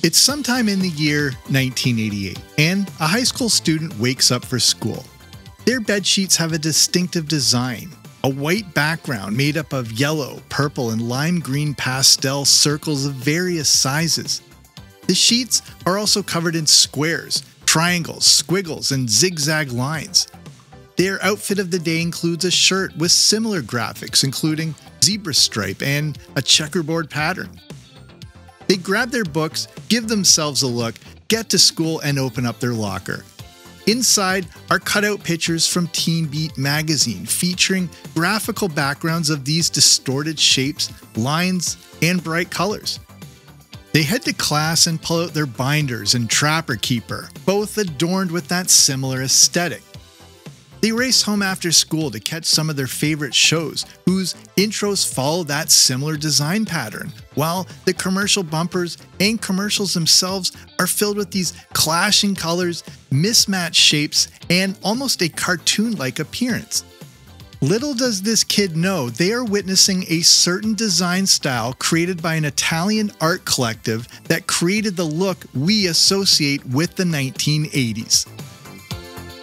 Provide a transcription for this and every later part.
It's sometime in the year 1988, and a high school student wakes up for school. Their bedsheets have a distinctive design, a white background made up of yellow, purple, and lime green pastel circles of various sizes. The sheets are also covered in squares, triangles, squiggles, and zigzag lines. Their outfit of the day includes a shirt with similar graphics, including zebra stripe and a checkerboard pattern. They grab their books, give themselves a look, get to school, and open up their locker. Inside are cutout pictures from Teen Beat magazine featuring graphical backgrounds of these distorted shapes, lines, and bright colors. They head to class and pull out their binders and Trapper Keeper, both adorned with that similar aesthetic. They race home after school to catch some of their favorite shows, whose intros follow that similar design pattern, while the commercial bumpers and commercials themselves are filled with these clashing colors, mismatched shapes, and almost a cartoon-like appearance. Little does this kid know they are witnessing a certain design style created by an Italian art collective that created the look we associate with the 1980s.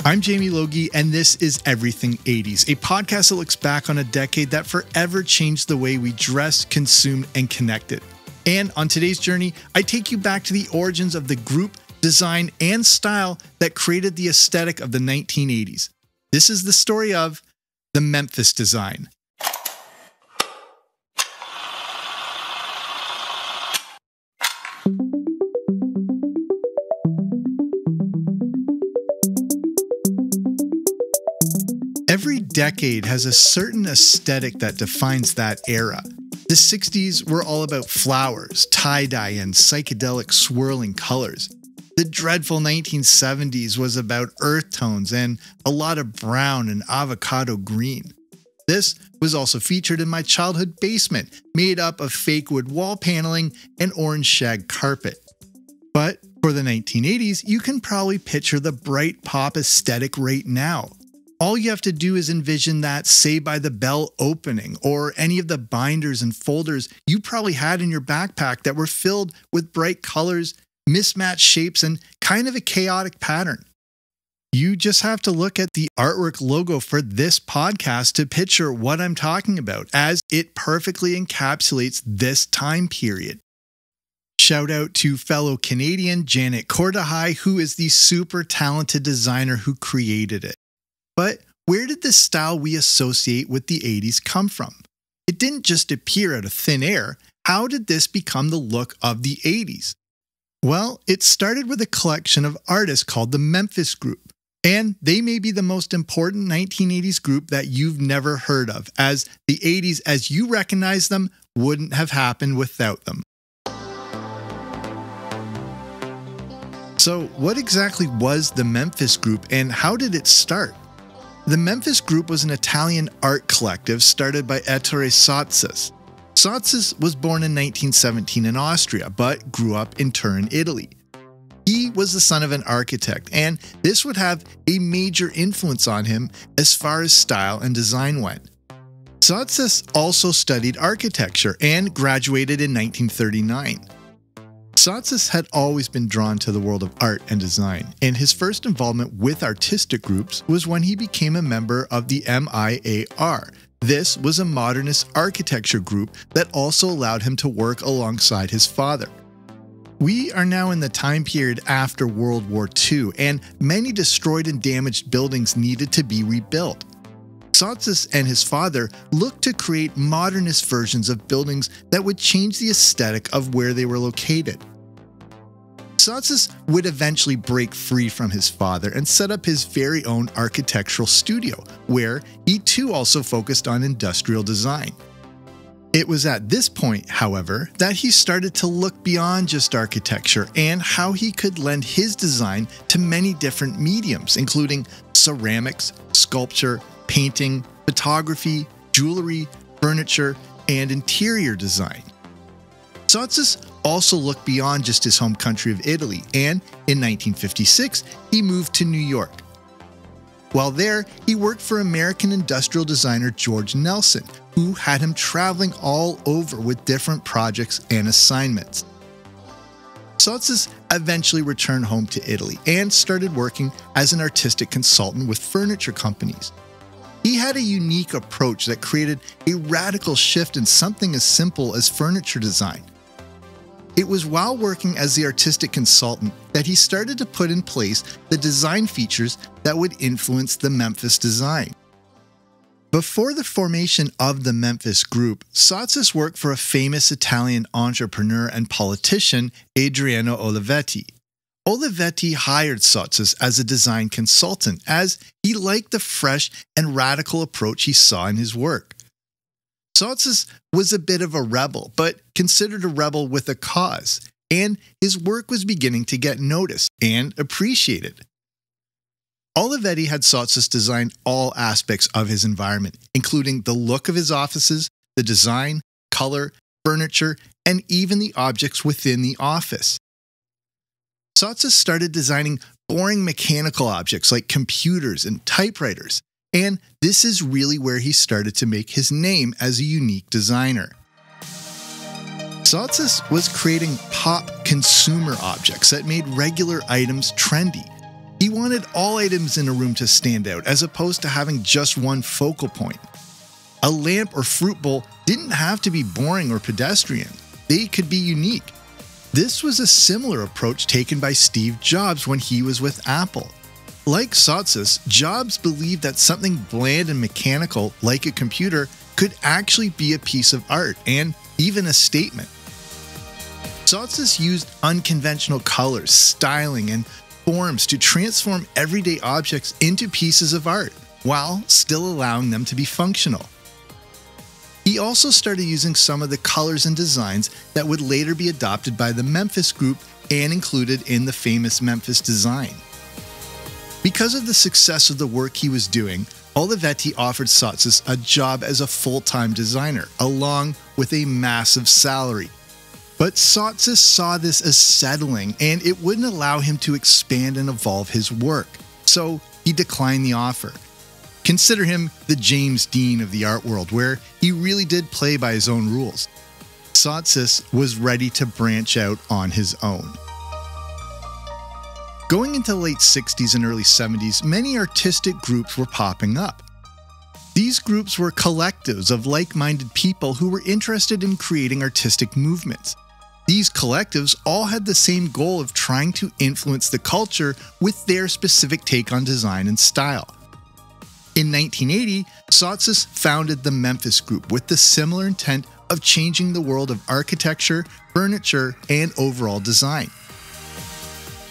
I'm Jamie Logie, and this is Everything 80s, a podcast that looks back on a decade that forever changed the way we dress, consume, and connected. And on today's journey, I take you back to the origins of the group, design, and style that created the aesthetic of the 1980s. This is the story of the Memphis Design. Every decade has a certain aesthetic that defines that era. The 60s were all about flowers, tie-dye, and psychedelic swirling colors. The dreadful 1970s was about earth tones and a lot of brown and avocado green. This was also featured in my childhood basement, made up of fake wood wall paneling and orange shag carpet. But for the 1980s, you can probably picture the bright pop aesthetic right now. All you have to do is envision that Saved by the Bell opening or any of the binders and folders you probably had in your backpack that were filled with bright colors, mismatched shapes, and kind of a chaotic pattern. You just have to look at the artwork logo for this podcast to picture what I'm talking about, as it perfectly encapsulates this time period. Shout out to fellow Canadian Janet Cordahai, who is the super talented designer who created it. But where did this style we associate with the 80s come from? It didn't just appear out of thin air. How did this become the look of the 80s? Well, it started with a collection of artists called the Memphis Group, and they may be the most important 1980s group that you've never heard of, as the 80s as you recognize them wouldn't have happened without them. So what exactly was the Memphis Group and how did it start? The Memphis Group was an Italian art collective started by Ettore Sottsass. Sottsass was born in 1917 in Austria, but grew up in Turin, Italy. He was the son of an architect, and this would have a major influence on him as far as style and design went. Sottsass also studied architecture and graduated in 1939. Sottsass had always been drawn to the world of art and design, and his first involvement with artistic groups was when he became a member of the MIAR. This was a modernist architecture group that also allowed him to work alongside his father. We are now in the time period after World War II, and many destroyed and damaged buildings needed to be rebuilt. Sottsass and his father looked to create modernist versions of buildings that would change the aesthetic of where they were located. Sottsass would eventually break free from his father and set up his very own architectural studio, where he too also focused on industrial design. It was at this point, however, that he started to look beyond just architecture and how he could lend his design to many different mediums, including ceramics, sculpture, painting, photography, jewelry, furniture, and interior design. Sottsass also looked beyond just his home country of Italy, and in 1956, he moved to New York. While there, he worked for American industrial designer George Nelson, who had him traveling all over with different projects and assignments. Sottsass eventually returned home to Italy and started working as an artistic consultant with furniture companies. He had a unique approach that created a radical shift in something as simple as furniture design. It was while working as the artistic consultant that he started to put in place the design features that would influence the Memphis Design. Before the formation of the Memphis Group, Sottsass worked for a famous Italian entrepreneur and politician, Adriano Olivetti. Olivetti hired Sottsass as a design consultant as he liked the fresh and radical approach he saw in his work. Sottsass was a bit of a rebel, but considered a rebel with a cause, and his work was beginning to get noticed and appreciated. Olivetti had Sottsass design all aspects of his environment, including the look of his offices, the design, color, furniture, and even the objects within the office. Sottsass started designing boring mechanical objects like computers and typewriters, and this is really where he started to make his name as a unique designer. Sottsass was creating pop consumer objects that made regular items trendy. He wanted all items in a room to stand out, as opposed to having just one focal point. A lamp or fruit bowl didn't have to be boring or pedestrian. They could be unique. This was a similar approach taken by Steve Jobs when he was with Apple. Like Sottsass, Jobs believed that something bland and mechanical, like a computer, could actually be a piece of art and even a statement. Sottsass used unconventional colors, styling, and forms to transform everyday objects into pieces of art, while still allowing them to be functional. He also started using some of the colors and designs that would later be adopted by the Memphis Group and included in the famous Memphis Design. Because of the success of the work he was doing, Olivetti offered Sottsass a job as a full-time designer, along with a massive salary. But Sottsass saw this as settling, and it wouldn't allow him to expand and evolve his work, so he declined the offer. Consider him the James Dean of the art world, where he really did play by his own rules. Sottsass was ready to branch out on his own. Going into the late 60s and early 70s, many artistic groups were popping up. These groups were collectives of like-minded people who were interested in creating artistic movements. These collectives all had the same goal of trying to influence the culture with their specific take on design and style. In 1980, Sottsass founded the Memphis Group with the similar intent of changing the world of architecture, furniture, and overall design.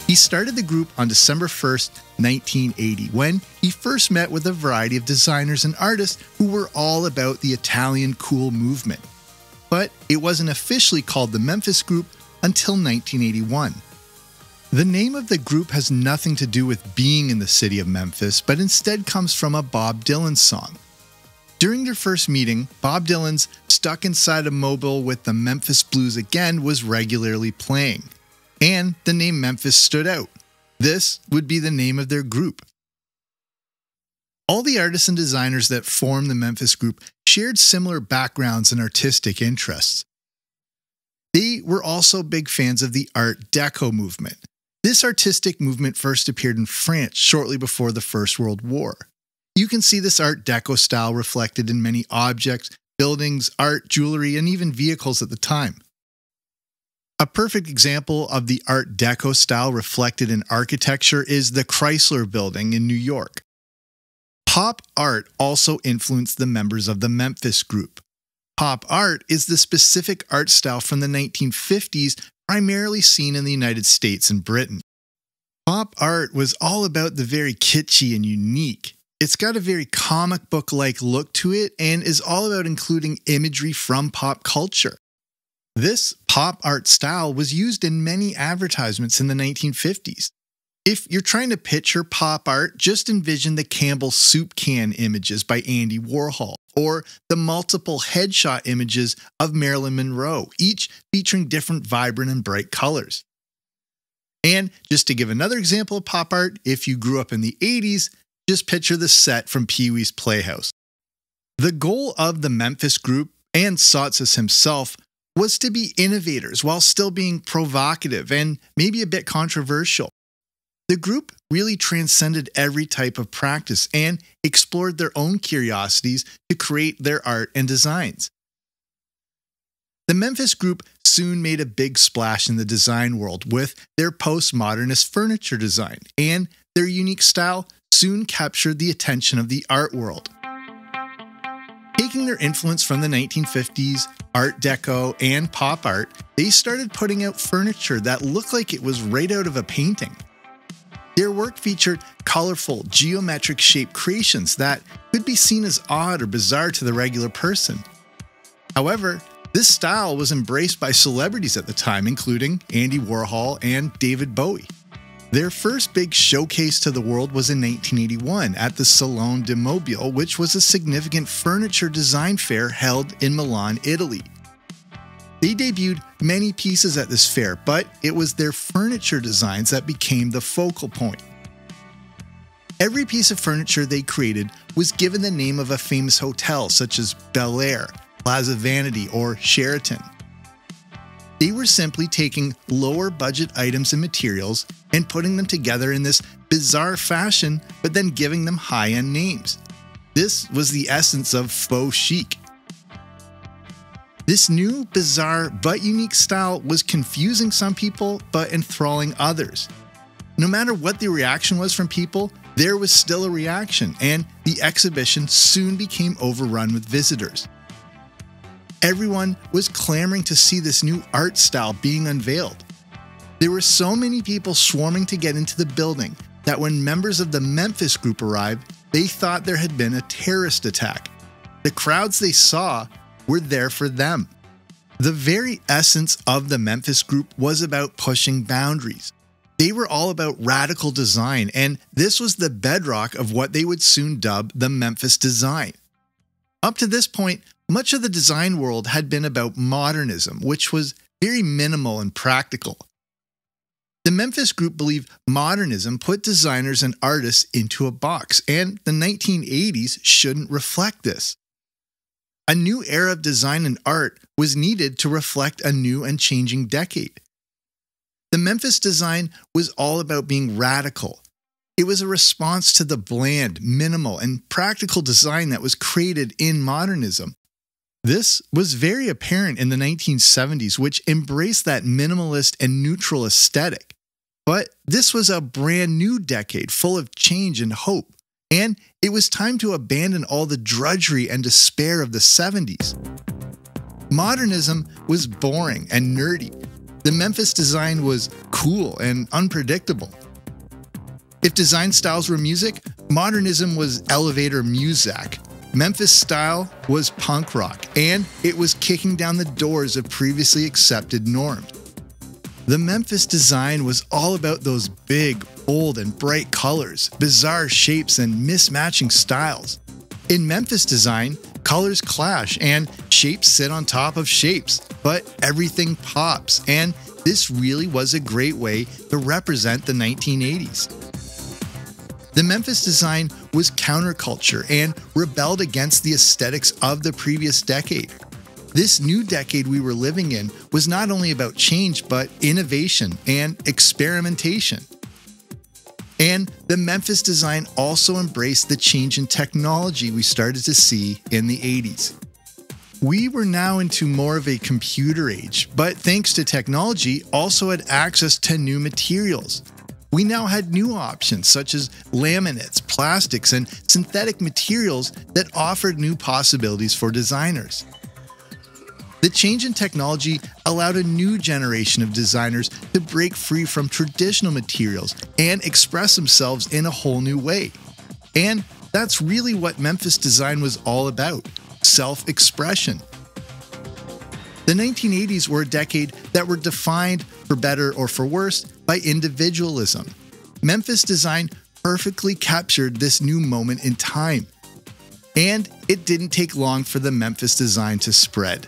He started the group on December 1st, 1980, when he first met with a variety of designers and artists who were all about the Italian cool movement. But it wasn't officially called the Memphis Group until 1981. The name of the group has nothing to do with being in the city of Memphis, but instead comes from a Bob Dylan song. During their first meeting, Bob Dylan's "Stuck Inside a Mobile with the Memphis Blues Again" was regularly playing, and the name Memphis stood out. This would be the name of their group. All the artists and designers that formed the Memphis Group shared similar backgrounds and artistic interests. They were also big fans of the Art Deco movement. This artistic movement first appeared in France shortly before the First World War. You can see this Art Deco style reflected in many objects, buildings, art, jewelry, and even vehicles at the time. A perfect example of the Art Deco style reflected in architecture is the Chrysler Building in New York. Pop art also influenced the members of the Memphis Group. Pop art is the specific art style from the 1950s, primarily seen in the United States and Britain. Pop art was all about the very kitschy and unique. It's got a very comic book-like look to it and is all about including imagery from pop culture. This pop art style was used in many advertisements in the 1950s. If you're trying to picture pop art, just envision the Campbell's soup can images by Andy Warhol, or the multiple headshot images of Marilyn Monroe, each featuring different vibrant and bright colors. And just to give another example of pop art, if you grew up in the 80s, just picture the set from Pee-wee's Playhouse. The goal of the Memphis Group and Sottsass himself was to be innovators while still being provocative and maybe a bit controversial. The group really transcended every type of practice and explored their own curiosities to create their art and designs. The Memphis Group soon made a big splash in the design world with their postmodernist furniture design, and their unique style soon captured the attention of the art world. Taking their influence from the 1950s, Art Deco, and pop art, they started putting out furniture that looked like it was right out of a painting. Their work featured colorful, geometric-shaped creations that could be seen as odd or bizarre to the regular person. However, this style was embraced by celebrities at the time, including Andy Warhol and David Bowie. Their first big showcase to the world was in 1981 at the Salone del Mobile, which was a significant furniture design fair held in Milan, Italy. They debuted many pieces at this fair, but it was their furniture designs that became the focal point. Every piece of furniture they created was given the name of a famous hotel such as Bel Air, Plaza Vanity, or Sheraton. They were simply taking lower budget items and materials and putting them together in this bizarre fashion, but then giving them high-end names. This was the essence of faux chic. This new, bizarre, but unique style was confusing some people, but enthralling others. No matter what the reaction was from people, there was still a reaction, and the exhibition soon became overrun with visitors. Everyone was clamoring to see this new art style being unveiled. There were so many people swarming to get into the building that when members of the Memphis Group arrived, they thought there had been a terrorist attack. The crowds they saw were there for them. The very essence of the Memphis Group was about pushing boundaries. They were all about radical design, and this was the bedrock of what they would soon dub the Memphis Design. Up to this point, much of the design world had been about modernism, which was very minimal and practical. The Memphis Group believed modernism put designers and artists into a box, and the 1980s shouldn't reflect this. A new era of design and art was needed to reflect a new and changing decade. The Memphis Design was all about being radical. It was a response to the bland, minimal, and practical design that was created in modernism. This was very apparent in the 1970s, which embraced that minimalist and neutral aesthetic. But this was a brand new decade full of change and hope, and it was time to abandon all the drudgery and despair of the 70s. Modernism was boring and nerdy. The Memphis Design was cool and unpredictable. If design styles were music, modernism was elevator music. Memphis style was punk rock, and it was kicking down the doors of previously accepted norms. The Memphis Design was all about those big, bold, and bright colors, bizarre shapes, and mismatching styles. In Memphis Design, colors clash and shapes sit on top of shapes, but everything pops, and this really was a great way to represent the 1980s. The Memphis Design was counterculture and rebelled against the aesthetics of the previous decade. This new decade we were living in was not only about change, but innovation and experimentation. And the Memphis Design also embraced the change in technology we started to see in the 80s. We were now into more of a computer age, but thanks to technology, also had access to new materials. We now had new options such as laminates, plastics, and synthetic materials that offered new possibilities for designers. The change in technology allowed a new generation of designers to break free from traditional materials and express themselves in a whole new way. And that's really what Memphis Design was all about: self-expression. The 1980s were a decade that were defined, for better or for worse, by individualism. Memphis Design perfectly captured this new moment in time. And it didn't take long for the Memphis Design to spread.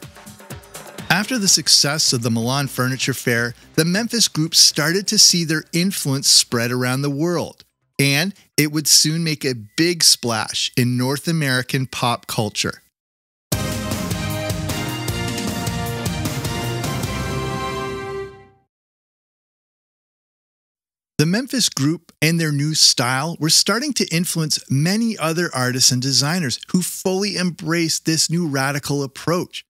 After the success of the Milan Furniture Fair, the Memphis Group started to see their influence spread around the world, and it would soon make a big splash in North American pop culture. The Memphis Group and their new style were starting to influence many other artists and designers who fully embraced this new radical approach.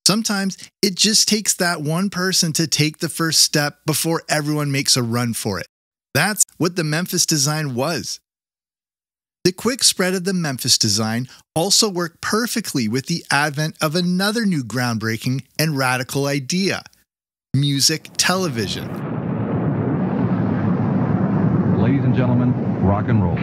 Sometimes it just takes that one person to take the first step before everyone makes a run for it. That's what the Memphis Design was. The quick spread of the Memphis Design also worked perfectly with the advent of another new groundbreaking and radical idea: music television. Ladies and gentlemen, rock and roll.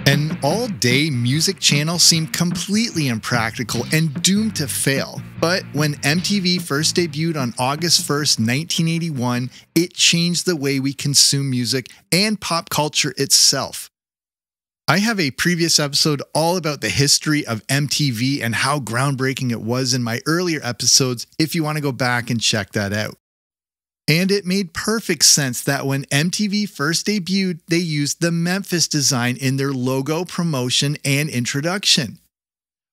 An all-day music channel seemed completely impractical and doomed to fail. But when MTV first debuted on August 1st, 1981, it changed the way we consume music and pop culture itself. I have a previous episode all about the history of MTV and how groundbreaking it was in my earlier episodes if you want to go back and check that out. And it made perfect sense that when MTV first debuted, they used the Memphis Design in their logo, promotion, and introduction.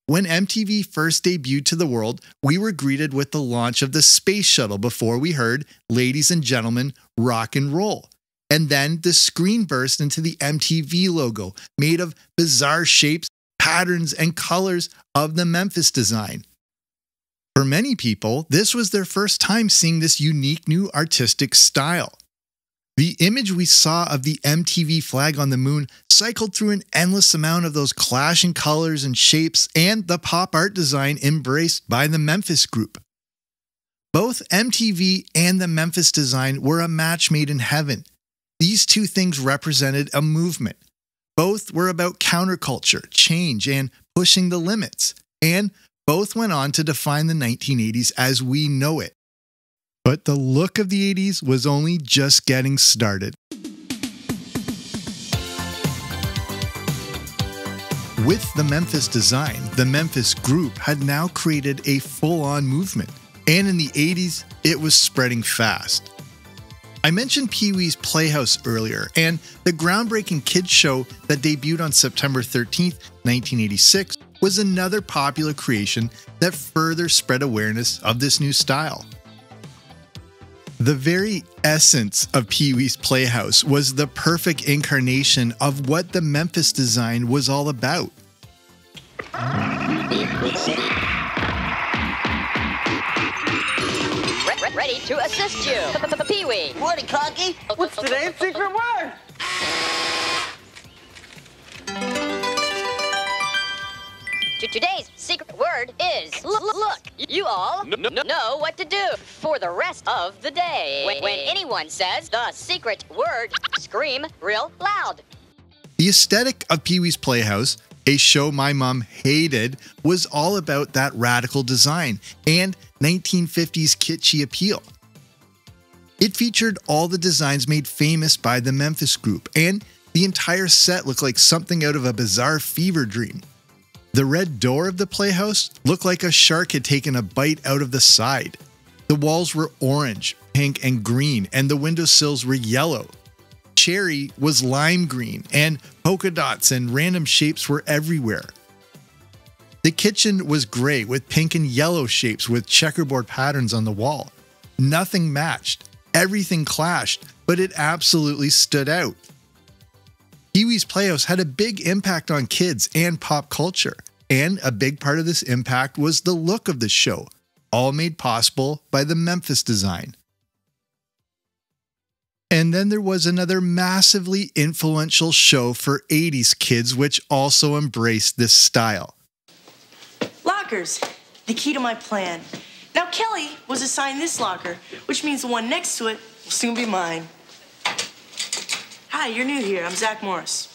When MTV first debuted to the world, we were greeted with the launch of the Space Shuttle before we heard, "Ladies and gentlemen, rock and roll." And then the screen burst into the MTV logo, made of bizarre shapes, patterns, and colors of the Memphis Design. For many people, this was their first time seeing this unique new artistic style. The image we saw of the MTV flag on the moon cycled through an endless amount of those clashing colors and shapes and the pop art design embraced by the Memphis Group. Both MTV and the Memphis Design were a match made in heaven. These two things represented a movement. Both were about counterculture, change, and pushing the limits. And both went on to define the 1980s as we know it. But the look of the 80s was only just getting started. With the Memphis Design, the Memphis Group had now created a full-on movement. And in the 80s, it was spreading fast. I mentioned Pee-wee's Playhouse earlier, and the groundbreaking kids show that debuted on September 13th, 1986, was another popular creation that further spread awareness of this new style. The very essence of Pee-wee's Playhouse was the perfect incarnation of what the Memphis Design was all about. Ready to assist you, Pee-wee. Morning, Conky. What's today's secret word? Today's secret word is look. You all know what to do for the rest of the day. When anyone says the secret word, scream real loud. The aesthetic of Pee-wee's Playhouse, a show my mom hated, was all about that radical design and 1950s kitschy appeal. It featured all the designs made famous by the Memphis Group, and the entire set looked like something out of a bizarre fever dream. The red door of the playhouse looked like a shark had taken a bite out of the side. The walls were orange, pink, and green, and the windowsills were yellow. Cherry was lime green, and polka dots and random shapes were everywhere. The kitchen was gray with pink and yellow shapes with checkerboard patterns on the wall. Nothing matched. Everything clashed, but it absolutely stood out. Pee-wee's Playhouse had a big impact on kids and pop culture, and a big part of this impact was the look of the show, all made possible by the Memphis Design. And then there was another massively influential show for 80s kids which also embraced this style. Lockers, the key to my plan. Now Kelly was assigned this locker, which means the one next to it will soon be mine. Hi, you're new here. I'm Zach Morris.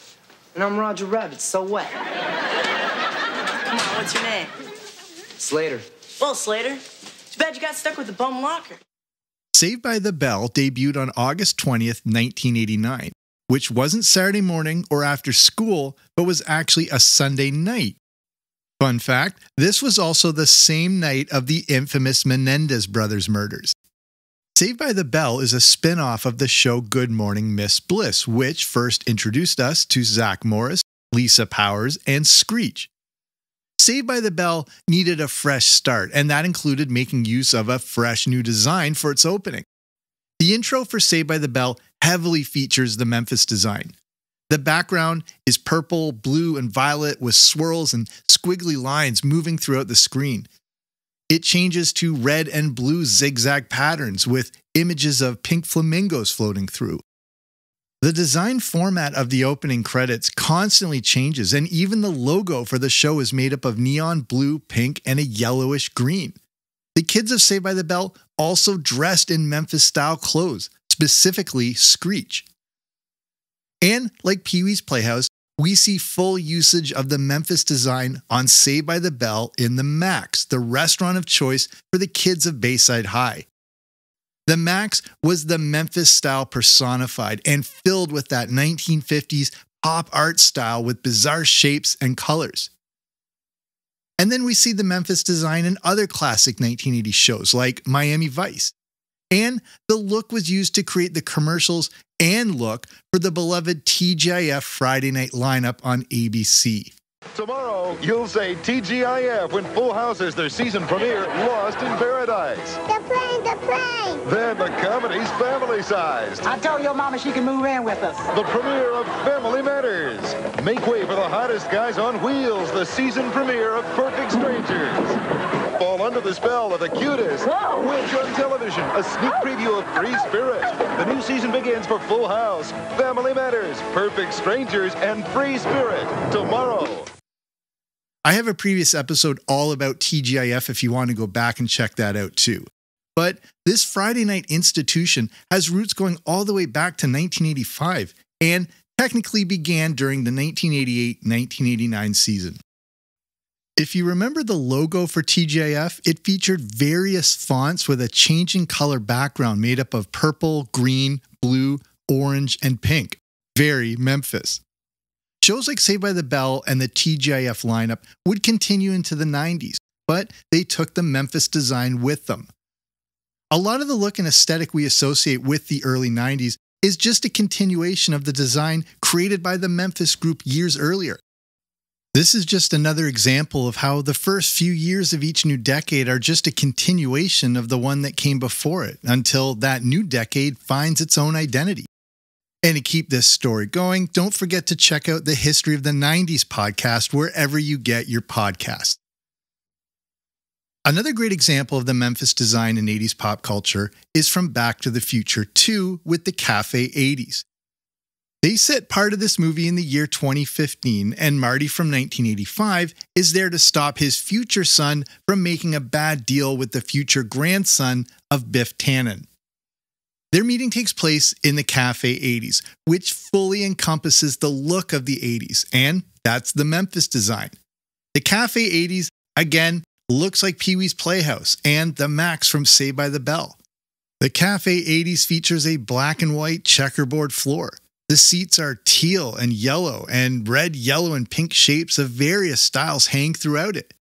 And I'm Roger Rabbit, so what? Come on, what's your name? Slater. Well, Slater, too bad you got stuck with the bum locker. Saved by the Bell debuted on August 20th, 1989, which wasn't Saturday morning or after school, but was actually a Sunday night. Fun fact, this was also the same night of the infamous Menendez brothers murders. Saved by the Bell is a spin-off of the show Good Morning Miss Bliss, which first introduced us to Zach Morris, Lisa Powers, and Screech. Saved by the Bell needed a fresh start, and that included making use of a fresh new design for its opening. The intro for Saved by the Bell heavily features the Memphis Design. The background is purple, blue, and violet with swirls and squiggly lines moving throughout the screen. It changes to red and blue zigzag patterns with images of pink flamingos floating through. The design format of the opening credits constantly changes, and even the logo for the show is made up of neon blue, pink, and a yellowish green. The kids of Saved by the Bell also dressed in Memphis-style clothes, specifically Screech. And like Pee-wee's Playhouse, we see full usage of the Memphis Design on Saved by the Bell in the Max, the restaurant of choice for the kids of Bayside High. The Max was the Memphis style personified and filled with that 1950s pop art style with bizarre shapes and colors. And then we see the Memphis Design in other classic 1980s shows like Miami Vice. And the look was used to create the commercials and look for the beloved TGIF Friday night lineup on ABC. Tomorrow, you'll say TGIF when Full House is their season premiere, Lost in Paradise. The plane! Then the comedy's family-sized. I told your mama she can move in with us. The premiere of Family Matters. Make way for the hottest guys on wheels, the season premiere of Perfect Strangers. Fall under the spell of the cutest. Whoa. Which on television, a sneak preview of Free Spirit. The new season begins for Full House, Family Matters, Perfect Strangers, and Free Spirit tomorrow. I have a previous episode all about TGIF if you want to go back and check that out too. But this Friday night institution has roots going all the way back to 1985 and technically began during the 1988-1989 season. If you remember the logo for TGIF, it featured various fonts with a changing color background made up of purple, green, blue, orange, and pink. Very Memphis. Shows like Saved by the Bell and the TGIF lineup would continue into the 90s, but they took the Memphis Design with them. A lot of the look and aesthetic we associate with the early 90s is just a continuation of the design created by the Memphis Group years earlier. This is just another example of how the first few years of each new decade are just a continuation of the one that came before it, until that new decade finds its own identity. And to keep this story going, don't forget to check out the History of the 90s podcast wherever you get your podcasts. Another great example of the Memphis Design in 80s pop culture is from Back to the Future 2 with the Cafe 80s. They set part of this movie in the year 2015, and Marty from 1985 is there to stop his future son from making a bad deal with the future grandson of Biff Tannen. Their meeting takes place in the Cafe 80s, which fully encompasses the look of the 80s, and that's the Memphis Design. The Cafe 80s, again, looks like Pee-wee's Playhouse and the Max from Saved by the Bell. The Cafe 80s features a black and white checkerboard floor. The seats are teal and yellow, and red, yellow, and pink shapes of various styles hang throughout it.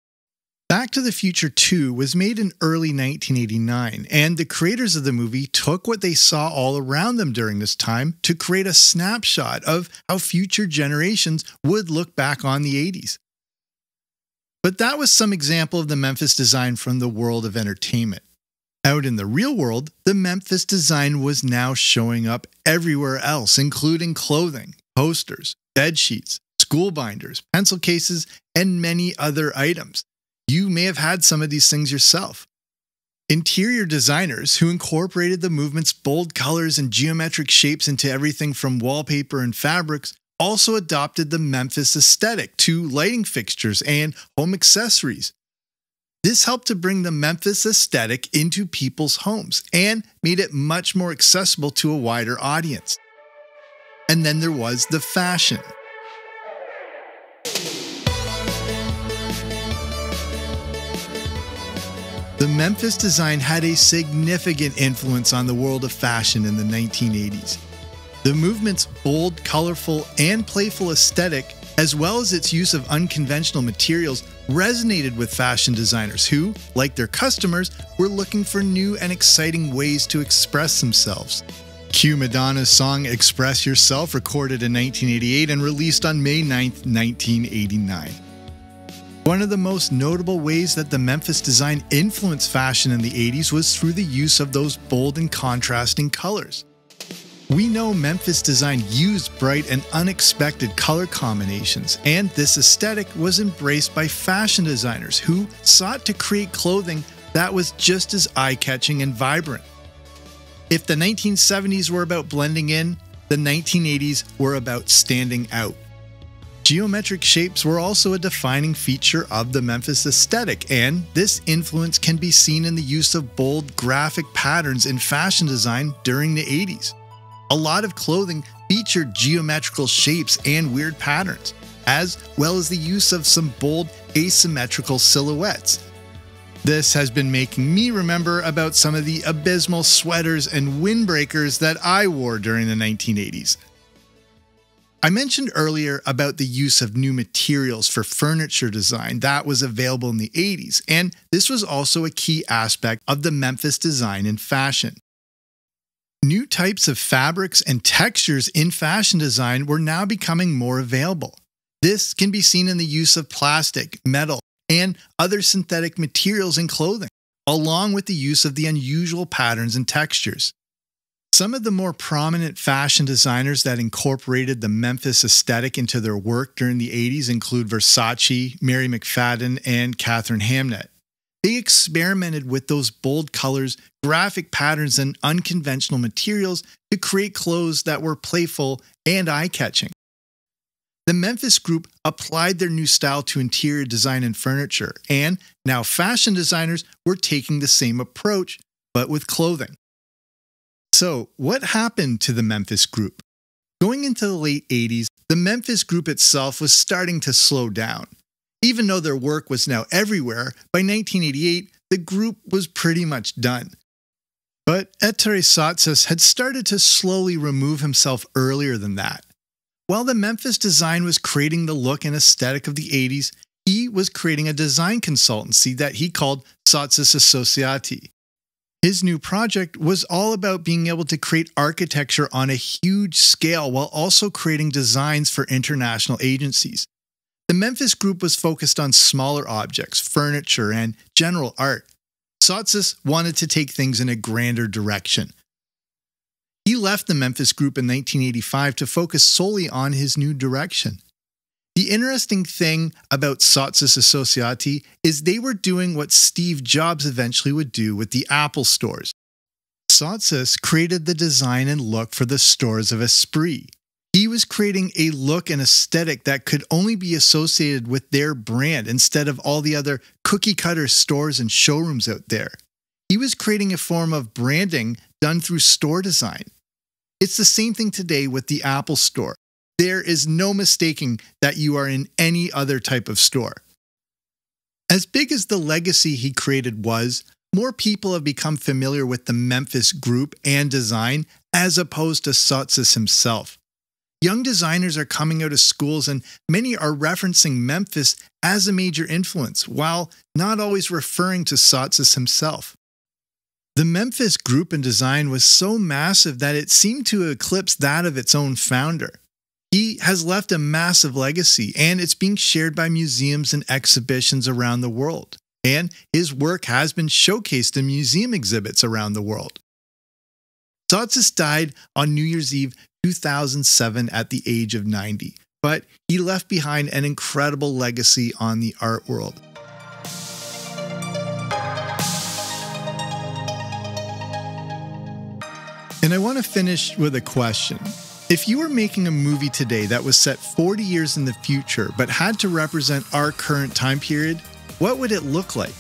Back to the Future 2 was made in early 1989, and the creators of the movie took what they saw all around them during this time to create a snapshot of how future generations would look back on the 80s. But that was some example of the Memphis Design from the world of entertainment. Out in the real world, the Memphis Design was now showing up everywhere else, including clothing, posters, bed sheets, school binders, pencil cases, and many other items. You may have had some of these things yourself. Interior designers who incorporated the movement's bold colors and geometric shapes into everything from wallpaper and fabrics also adopted the Memphis aesthetic to lighting fixtures and home accessories. This helped to bring the Memphis aesthetic into people's homes and made it much more accessible to a wider audience. And then there was the fashion. The Memphis Design had a significant influence on the world of fashion in the 1980s. The movement's bold, colorful, and playful aesthetic, as well as its use of unconventional materials, resonated with fashion designers who, like their customers, were looking for new and exciting ways to express themselves. Cue Madonna's song Express Yourself, recorded in 1988 and released on May 9, 1989. One of the most notable ways that the Memphis Design influenced fashion in the 80s was through the use of those bold and contrasting colors. We know Memphis Design used bright and unexpected color combinations, and this aesthetic was embraced by fashion designers who sought to create clothing that was just as eye-catching and vibrant. If the 1970s were about blending in, the 1980s were about standing out. Geometric shapes were also a defining feature of the Memphis aesthetic, and this influence can be seen in the use of bold graphic patterns in fashion design during the 80s. A lot of clothing featured geometrical shapes and weird patterns, as well as the use of some bold asymmetrical silhouettes. This has been making me remember about some of the abysmal sweaters and windbreakers that I wore during the 1980s. I mentioned earlier about the use of new materials for furniture design that was available in the 80s, and this was also a key aspect of the Memphis Design in fashion. New types of fabrics and textures in fashion design were now becoming more available. This can be seen in the use of plastic, metal, and other synthetic materials in clothing, along with the use of the unusual patterns and textures. Some of the more prominent fashion designers that incorporated the Memphis aesthetic into their work during the 80s include Versace, Mary McFadden, and Catherine Hamnett. They experimented with those bold colors, graphic patterns, and unconventional materials to create clothes that were playful and eye-catching. The Memphis Group applied their new style to interior design and furniture, and now fashion designers were taking the same approach, but with clothing. So, what happened to the Memphis Group? Going into the late 80s, the Memphis Group itself was starting to slow down. Even though their work was now everywhere, by 1988, the group was pretty much done. But Ettore Sottsass had started to slowly remove himself earlier than that. While the Memphis Design was creating the look and aesthetic of the 80s, he was creating a design consultancy that he called Sottsass Associati. His new project was all about being able to create architecture on a huge scale while also creating designs for international agencies. The Memphis Group was focused on smaller objects, furniture, and general art. Sottsass wanted to take things in a grander direction. He left the Memphis Group in 1985 to focus solely on his new direction. The interesting thing about Sottsass Associati is they were doing what Steve Jobs eventually would do with the Apple stores. Sottsass created the design and look for the stores of Esprit. He was creating a look and aesthetic that could only be associated with their brand instead of all the other cookie-cutter stores and showrooms out there. He was creating a form of branding done through store design. It's the same thing today with the Apple Store. There is no mistaking that you are in any other type of store. As big as the legacy he created was, more people have become familiar with the Memphis Group and design as opposed to Sottsass himself. Young designers are coming out of schools and many are referencing Memphis as a major influence, while not always referring to Sottsass himself. The Memphis Group and design was so massive that it seemed to eclipse that of its own founder. He has left a massive legacy, and it's being shared by museums and exhibitions around the world. And his work has been showcased in museum exhibits around the world. Sottsass died on New Year's Eve 2007 at the age of 90, but he left behind an incredible legacy on the art world. And I want to finish with a question. If you were making a movie today that was set 40 years in the future but had to represent our current time period, what would it look like?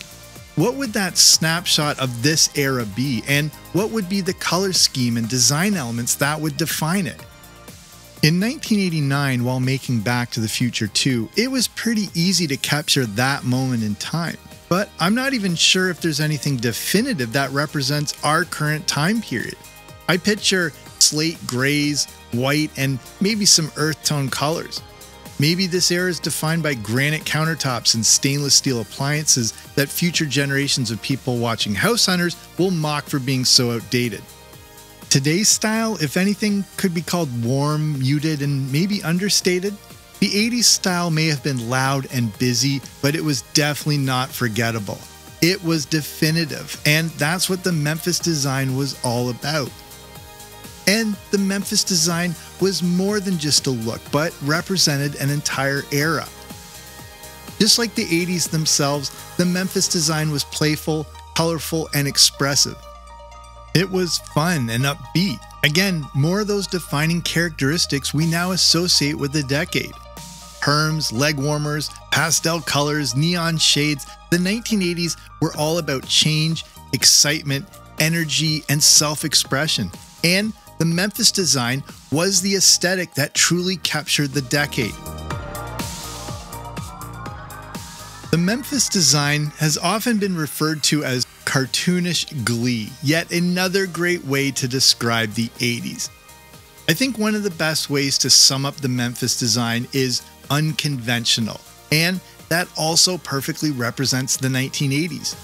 What would that snapshot of this era be, and what would be the color scheme and design elements that would define it? In 1989, while making Back to the Future 2, it was pretty easy to capture that moment in time. But I'm not even sure if there's anything definitive that represents our current time period. I picture slate grays, white, and maybe some earth tone colors. Maybe this era is defined by granite countertops and stainless steel appliances that future generations of people watching House Hunters will mock for being so outdated. Today's style, if anything, could be called warm, muted, and maybe understated. The 80s style may have been loud and busy, but it was definitely not forgettable. It was definitive, and that's what the Memphis Design was all about. And the Memphis Design was more than just a look, but represented an entire era. Just like the 80s themselves, the Memphis Design was playful, colorful, and expressive. It was fun and upbeat. Again, more of those defining characteristics we now associate with the decade. Perms, leg warmers, pastel colors, neon shades. The 1980s were all about change, excitement, energy, and self-expression. And the Memphis Design was the aesthetic that truly captured the decade. The Memphis Design has often been referred to as cartoonish glee, yet another great way to describe the 80s. I think one of the best ways to sum up the Memphis Design is unconventional, and that also perfectly represents the 1980s.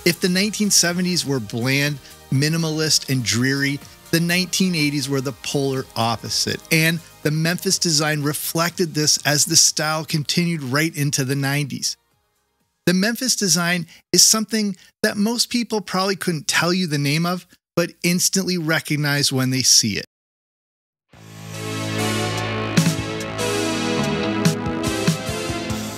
If the 1970s were bland, minimalist, and dreary, the 1980s were the polar opposite, and the Memphis Design reflected this as the style continued right into the 90s. The Memphis Design is something that most people probably couldn't tell you the name of, but instantly recognize when they see it.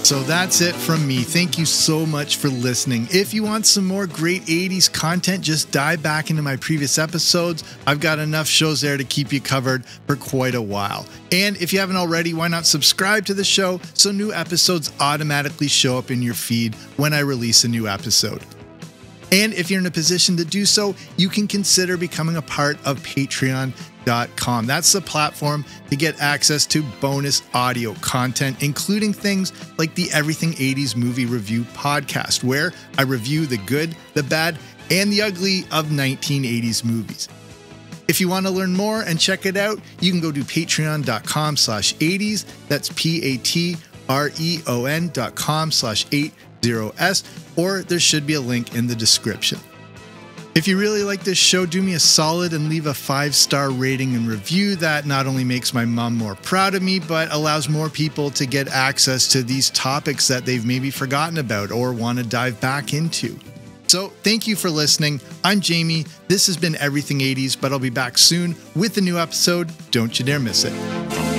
So that's it from me. Thank you so much for listening. If you want some more great 80s content, just dive back into my previous episodes. I've got enough shows there to keep you covered for quite a while. And if you haven't already, why not subscribe to the show so new episodes automatically show up in your feed when I release a new episode. And if you're in a position to do so, you can consider becoming a part of Patreon.com. That's the platform to get access to bonus audio content, including things like the Everything 80s Movie Review podcast, where I review the good, the bad, and the ugly of 1980s movies. If you want to learn more and check it out, you can go to patreon.com/80s. That's patreon.com/80s, or there should be a link in the description. If you really like this show, do me a solid and leave a 5-star rating and review. That not only makes my mom more proud of me, but allows more people to get access to these topics that they've maybe forgotten about or want to dive back into. So thank you for listening. I'm Jamie. This has been Everything 80s, but I'll be back soon with a new episode. Don't you dare miss it.